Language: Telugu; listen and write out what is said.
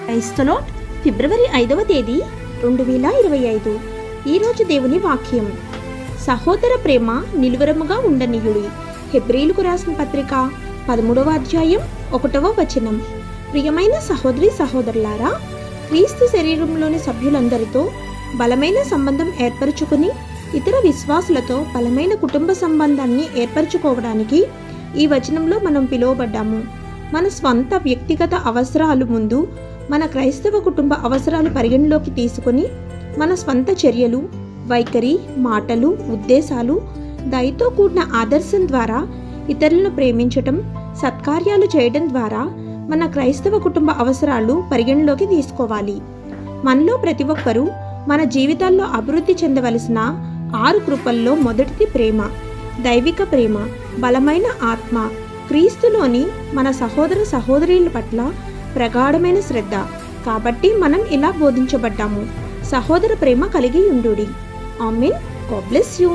క్రైస్తలో ఫిబ్రవరి 5వ తేదీ 2025. ఈరోజు దేవుని వాక్యం. సహోదర ప్రేమ నిలువరముగా ఉండనీయుడి. హెబ్రీలకు రాసిన పత్రిక 13వ అధ్యాయం 1వ వచనం. ప్రియమైన సహోదరి సహోదరులారా, క్రీస్తు శరీరంలోని సభ్యులందరితో బలమైన సంబంధం ఏర్పరచుకుని ఇతర విశ్వాసులతో బలమైన కుటుంబ సంబంధాన్ని ఏర్పరచుకోవడానికి ఈ వచనంలో మనం పిలువబడ్డాము. మన స్వంత వ్యక్తిగత అవసరాలు ముందు మన క్రైస్తవ కుటుంబ అవసరాలు పరిగణలోకి తీసుకొని మన స్వంత చర్యలు, వైఖరి, మాటలు, ఉద్దేశాలు, దయతో కూడిన ఆదర్శం ద్వారా ఇతరులను ప్రేమించటం, సత్కార్యాలు చేయడం ద్వారా మన క్రైస్తవ కుటుంబ అవసరాలు పరిగణలోకి తీసుకోవాలి. మనలో ప్రతి ఒక్కరూ మన జీవితాల్లో అభివృద్ధి చెందవలసిన 6 కృపల్లో మొదటిది ప్రేమ. దైవిక ప్రేమ, బలమైన ఆత్మ, క్రీస్తులోని మన సహోదర సహోదరుల పట్ల ప్రగాఢమైన శ్రద్ధ. కాబట్టి మనం ఇలా బోధించబడ్డాము: సహోదర ప్రేమ కలిగి ఉండుడి. ఆమేన్. God bless you.